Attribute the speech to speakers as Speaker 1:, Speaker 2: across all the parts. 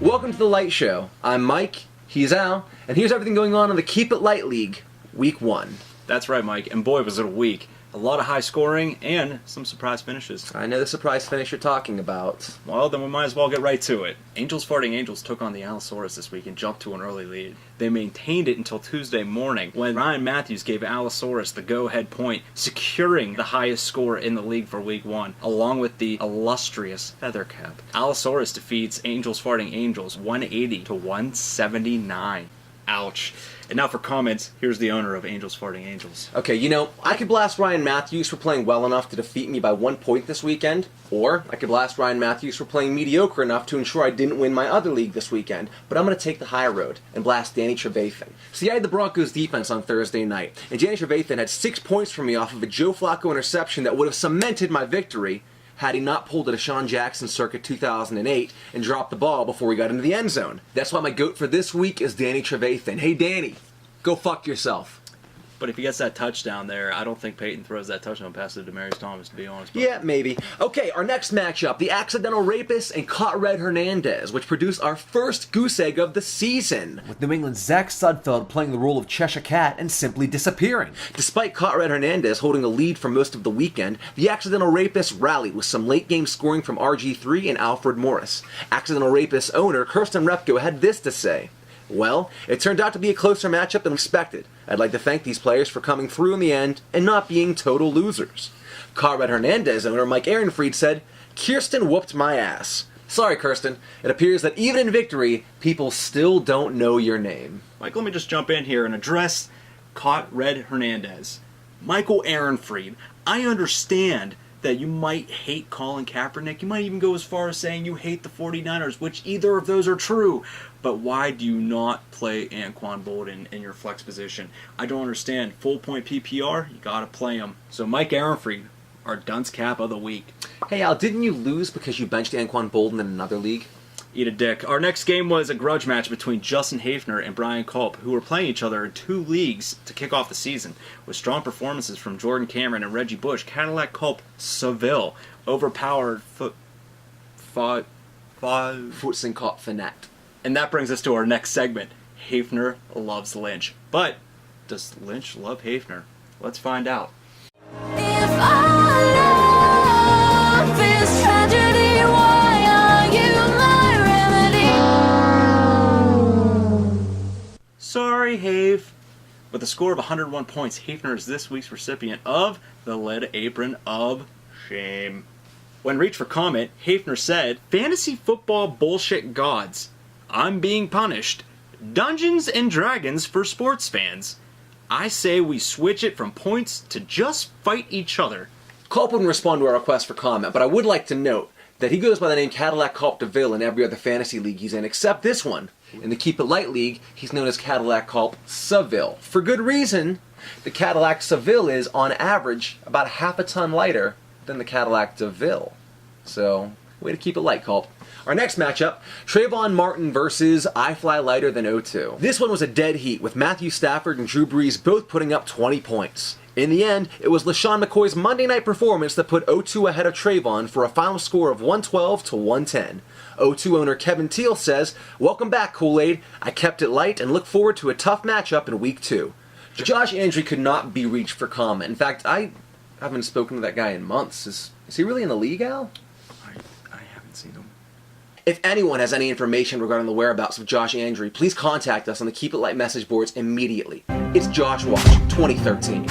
Speaker 1: Welcome to the Light Show. I'm Mike, he's Al, and here's everything going on in the Keep It Light League, Week 1.
Speaker 2: That's right, Mike, and boy was it a week. A lot of high scoring and some surprise finishes.
Speaker 1: I know the surprise finish you're talking about.
Speaker 2: Well, then we might as well get right to it. Angels Farting Angels took on the Allosaurus this week and jumped to an early lead. They maintained it until Tuesday morning when Ryan Matthews gave Allosaurus the go-ahead point, securing the highest score in the league for Week 1, along with the illustrious Feathercap. Allosaurus defeats Angels Farting Angels 180 to 179. Ouch. And now for comments, here's the owner of Angels Farting Angels.
Speaker 1: Okay, I could blast Ryan Matthews for playing well enough to defeat me by 1 point this weekend, or I could blast Ryan Matthews for playing mediocre enough to ensure I didn't win my other league this weekend, but I'm going to take the higher road and blast Danny Trevathan. See, I had the Broncos defense on Thursday night, and Danny Trevathan had 6 points for me off of a Joe Flacco interception that would have cemented my victory had he not pulled a Deshaun Jackson circa 2008 and dropped the ball before we got into the end zone. That's why my GOAT for this week is Danny Trevathan. Hey Danny, go fuck yourself.
Speaker 2: But if he gets that touchdown there, I don't think Peyton throws that touchdown pass to Demaryius Thomas, to be honest.
Speaker 1: Yeah, maybe. Okay, our next matchup, the Accidental Rapist and Caught Red Hernandez, which produced our first goose egg of the season, with New England's Zach Sudfeld playing the role of Cheshire Cat and simply disappearing. Despite Caught Red Hernandez holding a lead for most of the weekend, the Accidental Rapist rallied with some late-game scoring from RG3 and Alfred Morris. Accidental Rapist owner Kirsten Repko had this to say: "Well, it turned out to be a closer matchup than expected. I'd like to thank these players for coming through in the end and not being total losers." Caught Red Hernandez owner Mike Ehrenfried said, "Kirsten whooped my ass." Sorry, Kirsten. It appears that even in victory, people still don't know your name.
Speaker 2: Mike, let me just jump in here and address Caught Red Hernandez. Michael Ehrenfried, I understand that you might hate Colin Kaepernick. You might even go as far as saying you hate the 49ers, which either of those are true. But why do you not play Anquan Boldin in your flex position? I don't understand. Full point PPR, you gotta play him. So Mike Ehrenfried, our dunce cap of the week.
Speaker 1: Hey Al, didn't you lose because you benched Anquan Boldin in another league?
Speaker 2: Eat a dick. Our next game was a grudge match between Justin Hafner and Brian Culp, who were playing each other in 2 leagues to kick off the season. With strong performances from Jordan Cameron and Reggie Bush, Cadillac Culp Seville overpowered
Speaker 1: Footsin Cop Finette.
Speaker 2: And that brings us to our next segment. Hafner loves Lynch. But does Lynch love Hafner? Let's find out.
Speaker 3: If our love is tragedy, why are you my remedy?
Speaker 2: Sorry, Have. With a score of 101 points, Hafner is this week's recipient of the Lead Apron of Shame. When reached for comment, Hafner said, "Fantasy football bullshit gods. I'm being punished. Dungeons and Dragons for sports fans. I say we switch it from points to just fight each other."
Speaker 1: Culp wouldn't respond to our request for comment, but I would like to note that he goes by the name Cadillac Culp DeVille in every other fantasy league he's in, except this one. In the Keep It Light League, he's known as Cadillac Culp Seville. For good reason. The Cadillac Seville is, on average, about half a ton lighter than the Cadillac DeVille. So, way to keep it light, Culp. Our next matchup, Trayvon Martin versus I Fly Lighter Than O2. This one was a dead heat, with Matthew Stafford and Drew Brees both putting up 20 points. In the end, it was LaShawn McCoy's Monday night performance that put O2 ahead of Trayvon for a final score of 112 to 110. O2 owner Kevin Teal says, "Welcome back, Kool-Aid. I kept it light and look forward to a tough matchup in Week 2. Josh Andrew could not be reached for comment. In fact, I haven't spoken to that guy in months. Is he really in the league, Al?
Speaker 2: I haven't seen him.
Speaker 1: If anyone has any information regarding the whereabouts of Josh Andrew, please contact us on the Keep It Light message boards immediately. It's Josh Watch 2013.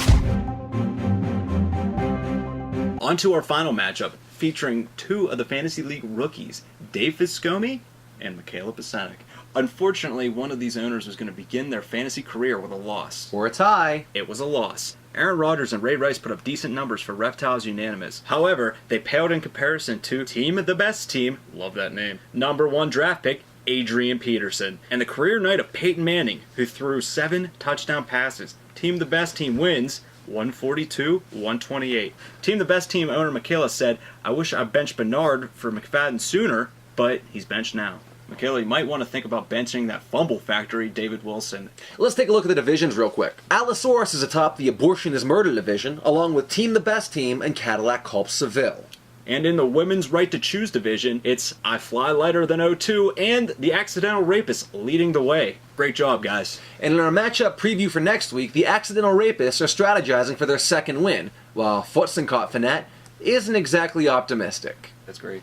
Speaker 2: On to our final matchup, featuring 2 of the Fantasy League rookies, Dave Viscomi and Michaela Pasanek. Unfortunately, one of these owners was going to begin their fantasy career with a loss.
Speaker 1: Or a tie.
Speaker 2: It was a loss. Aaron Rodgers and Ray Rice put up decent numbers for Reptiles Unanimous. However, they paled in comparison to the best team, love that name, #1 draft pick, Adrian Peterson, and the career night of Peyton Manning, who threw 7 touchdown passes. The best team wins 142-128. The best team owner Michaela said, "I wish I benched Bernard for McFadden sooner, but he's benched now." Michaela, you might want to think about benching that fumble factory, David Wilson.
Speaker 1: Let's take a look at the divisions real quick. Allosaurus is atop the Abortion is Murder division, along with Team the Best Team and Cadillac Culp Seville.
Speaker 2: And in the women's right to choose division, it's I Fly Lighter Than O2 and the Accidental Rapist leading the way. Great job, guys.
Speaker 1: And in our matchup preview for next week, the Accidental Rapists are strategizing for their second win, while Futzenkopf Finette isn't exactly optimistic.
Speaker 2: That's great.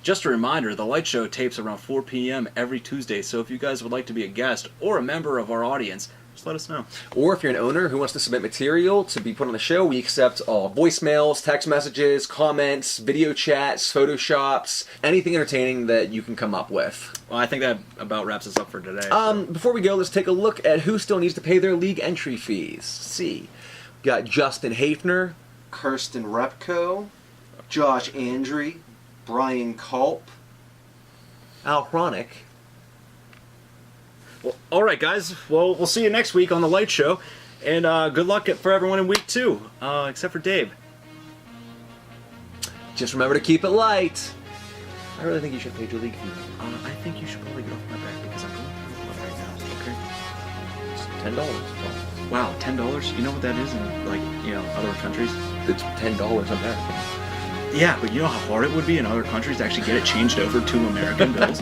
Speaker 2: Just a reminder, the light show tapes around 4 p.m. every Tuesday, so if you guys would like to be a guest or a member of our audience, just let us know.
Speaker 1: Or if you're an owner who wants to submit material to be put on the show, we accept all voicemails, text messages, comments, video chats, photoshops, anything entertaining that you can come up with.
Speaker 2: Well, I think that about wraps us up for today.
Speaker 1: Before we go, let's take a look at who still needs to pay their league entry fees. Let's see. We got Justin Hafner,
Speaker 4: Kirsten Repko, Josh Andre, Brian Culp,
Speaker 1: Al Hronick.
Speaker 2: Well, all right, guys. Well, we'll see you next week on the light show, and good luck for everyone in week 2, except for Dave.
Speaker 1: Just remember to keep it light. I really think you should pay your league fee.
Speaker 2: I think you should probably get off my back because I'm going through a lot right now. Okay.
Speaker 1: It's $10.
Speaker 2: Wow, $10? You know what that is in other countries?
Speaker 1: It's $10 American.
Speaker 2: Yeah, but you know how hard it would be in other countries to actually get it changed over to American bills?